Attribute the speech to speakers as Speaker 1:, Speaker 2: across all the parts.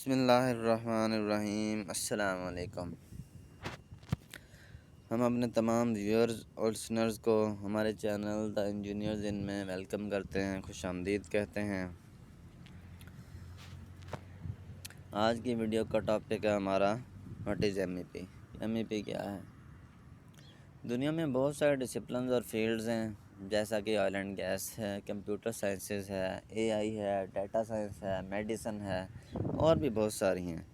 Speaker 1: बिस्मिल्लाहिर्रहमानिर्रहीम अस्सलाम वालेकुम। हम अपने तमाम व्यूअर्स और लिसनर्स को हमारे चैनल द इंजीनियर्स इन में वेलकम करते हैं, खुशामदीद कहते हैं। आज की वीडियो का टॉपिक है हमारा व्हाट इज़ एमईपी। एमईपी क्या है? दुनिया में बहुत सारे डिसिप्लिन और फील्ड्स हैं, जैसा कि ऑयल एंड गैस है, कंप्यूटर साइंसेस है, एआई है, डाटा साइंस है, मेडिसिन है और भी बहुत सारी हैं।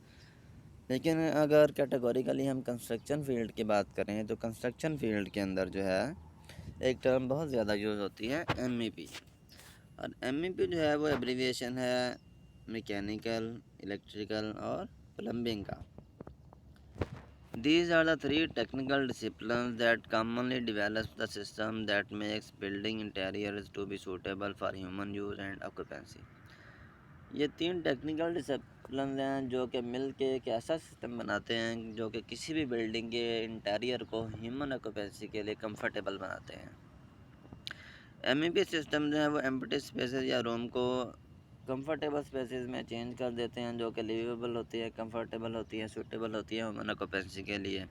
Speaker 1: लेकिन अगर कैटेगोरिकली हम कंस्ट्रक्शन फील्ड की बात करें तो कंस्ट्रक्शन फील्ड के अंदर जो है एक टर्म बहुत ज़्यादा यूज़ होती है, एमईपी। और एमईपी जो है वो एब्रीविएशन है मैकेनिकल, इलेक्ट्रिकल और प्लम्बिंग का। These are the three technical disciplines that commonly develops the system that makes building interiors to be suitable for human use and occupancy। ये तीन टेक्निकल डिसिप्लिन हैं जो कि मिल के एक ऐसा सिस्टम बनाते हैं जो कि किसी भी बिल्डिंग के इंटीरियर को ह्यूमन ऑक्यूपेंसी के लिए कंफर्टेबल बनाते हैं। एमईपी सिस्टम जो है वो एम्प्टी स्पेसेस या रूम को कंफर्टेबल स्पेसेस में चेंज कर देते हैं, जो कि लिवेबल होती है, कंफर्टेबल होती है, सूटेबल होती है ह्यूमन ऑक्यूपेंसी के लिए।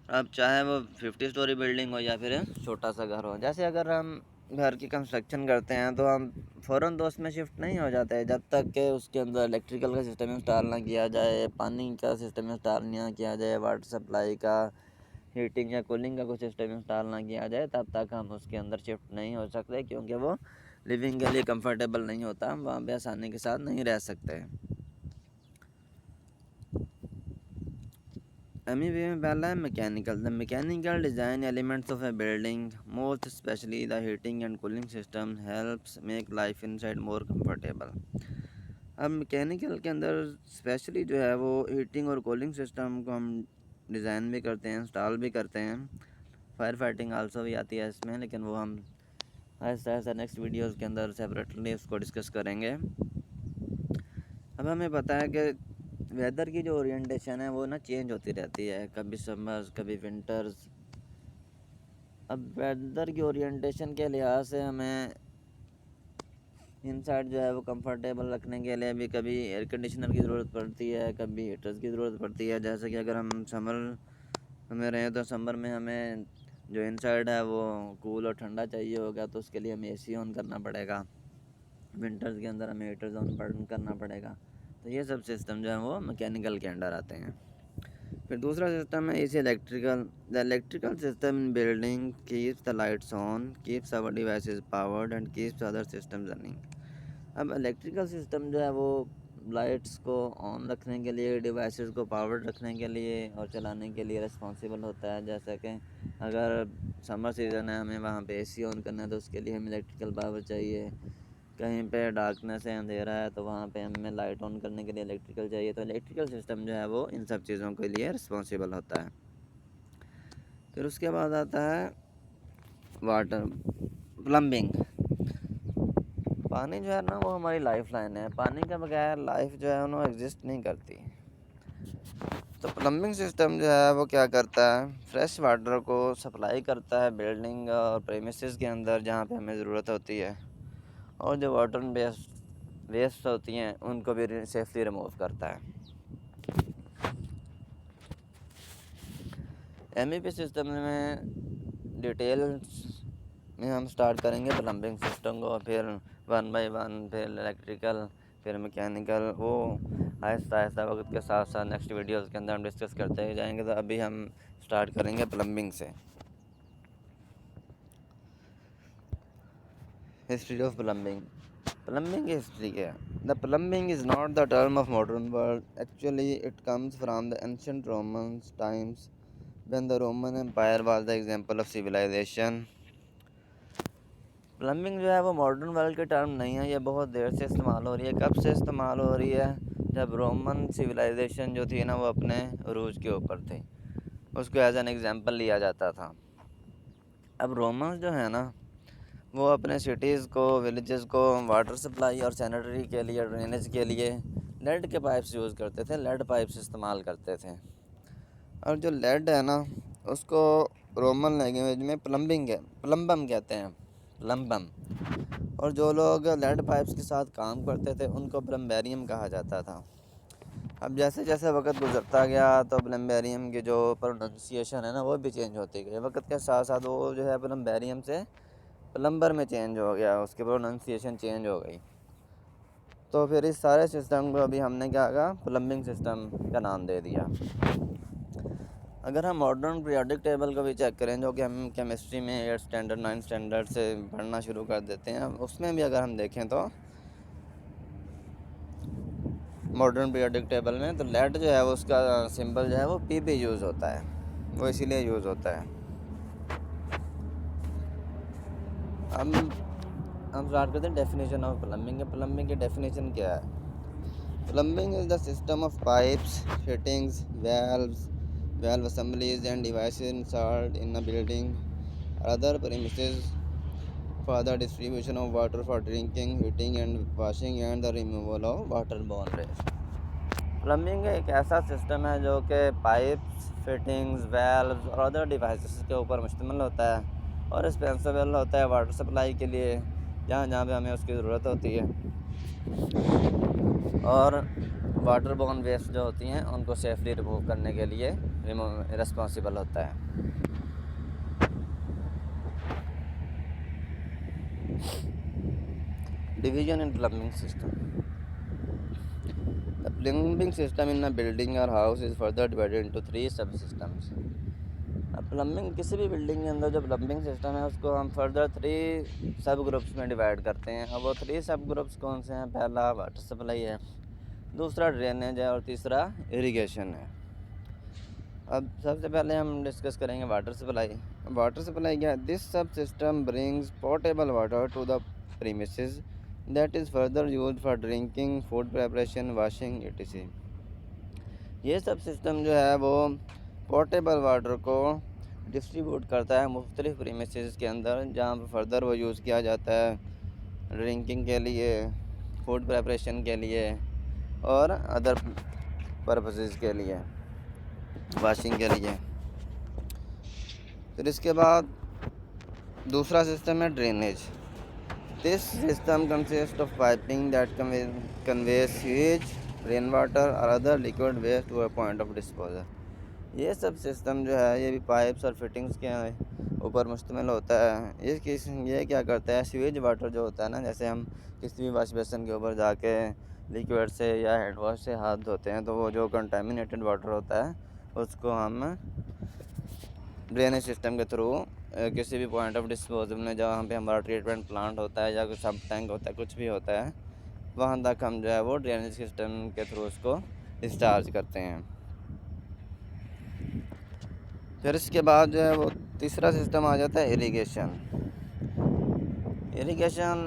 Speaker 1: अब चाहे वो 50 स्टोरी बिल्डिंग हो या फिर छोटा सा घर हो। जैसे अगर हम घर की कंस्ट्रक्शन करते हैं तो हम फ़ौरन तो उसमें शिफ्ट नहीं हो जाते हैं जब तक कि उसके अंदर इलेक्ट्रिकल का सिस्टम इंस्टॉल ना किया जाए, पानी का सिस्टम इंस्टॉल ना किया जाए, वाटर सप्लाई का, हीटिंग या कूलिंग का कुछ सिस्टम इंस्टॉल ना किया जाए, तब तक हम उसके अंदर शिफ्ट नहीं हो सकते, क्योंकि वो लिविंग के लिए कंफर्टेबल नहीं होता, हम वहाँ पे आसानी के साथ नहीं रह सकते। MEP में पहला है mechanical. The mechanical design elements of A building, most specially the heating and cooling system, helps make life inside more comfortable. अब मैकेनिकल के अंदर स्पेशली जो है वो हीटिंग और कूलिंग सिस्टम को हम डिज़ाइन भी करते हैं, इंस्टॉल भी करते हैं। फायर फाइटिंग आल्सो भी आती है इसमें, लेकिन वो हम ऐसा ऐसा नेक्स्ट वीडियोज़ के अंदर सेपरेटली उसको डिस्कस करेंगे। अब हमें पता है कि वेदर की जो ओरिएंटेशन है वो ना चेंज होती रहती है, कभी समर्स कभी विंटर्स। अब वेदर की ओरिएंटेशन के लिहाज से हमें इनसाइड जो है वो कंफर्टेबल रखने के लिए भी कभी एयर कंडीशनर की ज़रूरत पड़ती है, कभी हीटर्स की ज़रूरत पड़ती है। जैसे कि अगर हम समर में रहें तो समर में हमें जो इनसाइड है वो कूल और ठंडा चाहिए होगा, तो उसके लिए हमें एसी ऑन करना पड़ेगा। विंटर्स के अंदर हमें हीटर्स ऑन करना पड़ेगा। तो ये सब सिस्टम जो है वो मैकेनिकल के अंडर आते हैं। फिर दूसरा सिस्टम है इसे electrical. The electrical system in building keeps the lights on, keeps our devices powered and keeps other system running. अब इलेक्ट्रिकल सिस्टम जो है वो लाइट्स को ऑन रखने के लिए, डिवाइसेस को पावर्ड रखने के लिए और चलाने के लिए रिस्पॉन्सिबल होता है। जैसे कि अगर समर सीज़न है, हमें वहाँ पे एसी ऑन करना है तो उसके लिए हमें इलेक्ट्रिकल पावर चाहिए। कहीं पे डार्कनेस है, अंधेरा है, तो वहाँ पे हमें लाइट ऑन करने के लिए इलेक्ट्रिकल चाहिए। तो इलेक्ट्रिकल सिस्टम जो है वो इन सब चीज़ों के लिए रिस्पॉन्सिबल होता है। फिर उसके बाद आता है वाटर, प्लम्बिंग। पानी जो है ना वो हमारी लाइफ लाइन है, पानी के बगैर लाइफ जो है वो एग्जिस्ट नहीं करती। तो प्लम्बिंग सिस्टम जो है वो क्या करता है, फ्रेश वाटर को सप्लाई करता है बिल्डिंग और प्रेमिसेस के अंदर जहाँ पे हमें ज़रूरत होती है, और जो वाटर वेस्ट होती हैं उनको भी सेफली रिमूव करता है। एमईपी सिस्टम में डिटेल्स में हम स्टार्ट करेंगे प्लम्बिंग सिस्टम को, फिर 1 बाय 1, फिर इलेक्ट्रिकल, फिर मैकेनिकल। वो आहिस्ता आहिस्ता वक्त के साथ साथ नेक्स्ट वीडियोस के अंदर हम डिस्कस करते ही जाएंगे। तो अभी हम स्टार्ट करेंगे प्लम्बिंग से। History of plumbing. प्लम्बिंग की हिस्ट्री क्या है? The plumbing is not the term of modern world, actually it comes from the ancient Romans times when the Roman Empire was the example of civilization। Plumbing जो है वो modern world की term नहीं है, ये बहुत देर से इस्तेमाल हो रही है। कब से इस्तेमाल हो रही है? जब रोमन सिविलाइजेशन जो थी ना वो अपने अरूज के ऊपर थी, उसको एज एन एग्जांपल लिया जाता था। अब रोमन्स जो है ना वो अपने सिटीज़ को, विलेजेस को वाटर सप्लाई और सैनिटरी के लिए, ड्रेनेज के लिए लेड के पाइप्स यूज़ करते थे, लेड पाइप्स इस्तेमाल करते थे। और जो लेड है ना उसको रोमन लैंग्वेज में प्लम्बिंग है, प्लम्बम कहते हैं, प्लम्बम। और जो लोग लेड पाइप्स के साथ काम करते थे उनको प्लम्बेरियम कहा जाता था। अब जैसे जैसे वक्त गुजरता गया तो प्लम्बेरियम की जो प्रोनाउंसिएशन है ना वो भी चेंज होती गई। वक्त के साथ साथ वो जो है प्लम्बेरियम से प्लम्बर में चेंज हो गया, उसकी प्रोनाउंसिएशन चेंज हो गई। तो फिर इस सारे सिस्टम को अभी हमने क्या कहा, प्लम्बिंग सिस्टम का नाम दे दिया। अगर हम मॉडर्न पीरियोडिक टेबल को भी चेक करें, जो कि हम केमिस्ट्री में 8 स्टैंडर्ड 9 स्टैंडर्ड से पढ़ना शुरू कर देते हैं, उसमें भी अगर हम देखें तो मॉडर्न पीरियोडिक टेबल में तो लेड जो है वो उसका सिंबल जो है वो पी पे यूज़ होता है, वो इसीलिए यूज़ होता है। अब हम स्टार्ट करते हैं डेफिनेशन ऑफ प्लम्बिंग। प्लम्बिंग की डेफिनेशन क्या है? Plumbing is the system of pipes, fittings, valve assemblies and devices installed in a building or other premises for the distribution of water for drinking, heating and washing and the removal of waterborne waste। Plumbing एक ऐसा system है जो कि pipes, fittings, valves और other devices के ऊपर मुश्तमिल होता है और रिस्पॉन्सिबल होता है वाटर सप्लाई के लिए जहाँ जहाँ पे हमें उसकी ज़रूरत होती है, और वाटर बोर्न वेस्ट जो होती हैं उनको सेफली रिमूव करने के लिए रिस्पॉन्सिबल होता है। Division in plumbing system. The plumbing system in a building और house is further divided into 3 सब सिस्टम्स। अब प्लम्बिंग किसी भी बिल्डिंग के अंदर जो प्लम्बिंग सिस्टम है उसको हम फर्दर 3 सब ग्रुप्स में डिवाइड करते हैं। अब वो 3 सब ग्रुप्स कौन से हैं? पहला वाटर सप्लाई है, दूसरा ड्रेनेज है और तीसरा इरिगेशन है। अब सबसे पहले हम डिस्कस करेंगे वाटर सप्लाई। वाटर सप्लाई क्या है? This sub system brings portable water to the premises that is further used for drinking, food preparation, washing etc। ये सब सिस्टम जो है वो पोर्टेबल वाटर को डिस्ट्रीब्यूट करता है मुख्तलिफ प्रीमिसेस के अंदर, जहाँ पर फर्दर वो यूज़ किया जाता है ड्रिंकिंग के लिए, फूड प्रिपरेशन के लिए और अदर पर्पसेस के लिए, वाशिंग के लिए। फिर इसके बाद दूसरा सिस्टम है drainage. This system consist of piping that conveys sewage, rain water और other liquid waste to a point of disposal. ये सब सिस्टम जो है ये भी पाइप्स और फिटिंग्स के ऊपर मुश्तमिल होता है। ये क्या करता है, सीवेज वाटर जो होता है ना, जैसे हम किसी भी वाश बेसन के ऊपर जाके लिक्विड से या हैंड वॉश से हाथ धोते हैं तो वो जो कंटामिनेटेड वाटर होता है उसको हम ड्रेनेज सिस्टम के थ्रू किसी भी पॉइंट ऑफ डिस्पोजल में जहाँ पे हमारा ट्रीटमेंट प्लांट होता है या कोई सब टैंक होता है, कुछ भी होता है, वहाँ तक हम जो है वो ड्रेनेज सिस्टम के थ्रू उसको डिस्चार्ज करते हैं। फिर इसके बाद जो है वो तीसरा सिस्टम आ जाता है इरिगेशन। इरिगेशन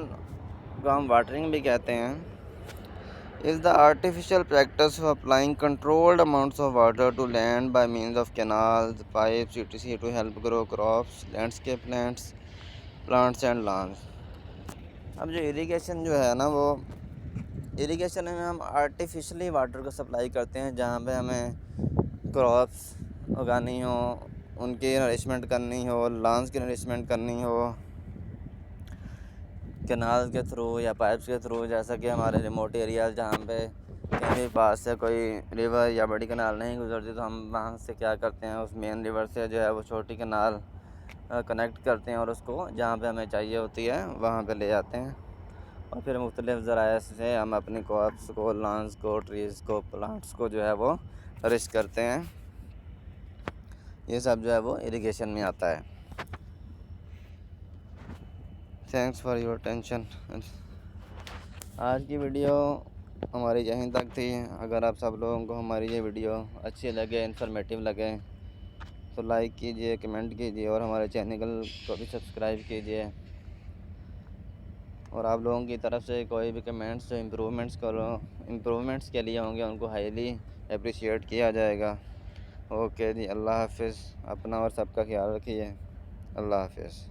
Speaker 1: को हम वाटरिंग भी कहते हैं। is the artificial practice of applying controlled amounts of water to land by means of canals, pipes etc to help grow crops, landscape plants and lawns। अब जो इरिगेशन जो है ना, वो इरिगेशन में हम आर्टिफिशियली वाटर को सप्लाई करते हैं जहाँ पे हमें क्रॉप्स उगानी हो, उनकी नरिशमेंट करनी हो, लॉन्स की नरिशमेंट करनी हो कैनाल के थ्रू या पाइप्स के थ्रू। जैसा कि हमारे रिमोट एरियाज़ जहाँ पे कहीं भी पास से कोई रिवर या बड़ी कैनाल नहीं गुजरती तो हम वहाँ से क्या करते हैं, उस मेन रिवर से जो है वो छोटी कैनाल कनेक्ट करते हैं और उसको जहाँ पे हमें चाहिए होती है वहाँ पे ले जाते हैं और फिर मुख्तलिफ़ ज़राए से हम अपनी क्रॉप्स को, लॉन्स को, ट्रीज़ को, प्लांट्स को जो है वो रिच करते हैं। ये सब जो है वो इरिगेशन में आता है। Thanks for your attention. आज की वीडियो हमारी यहीं तक थी। अगर आप सब लोगों को हमारी ये वीडियो अच्छी लगे, इन्फॉर्मेटिव लगे तो लाइक कीजिए, कमेंट कीजिए और हमारे चैनल को भी सब्सक्राइब कीजिए। और आप लोगों की तरफ से कोई भी कमेंट्स जो इम्प्रूवमेंट्स के लिए होंगे उनको हाईली अप्रिशिएट किया जाएगा। ओके जी, अल्लाह हाफिज़। अपना और सबका ख्याल रखिए। अल्लाह हाफिज़।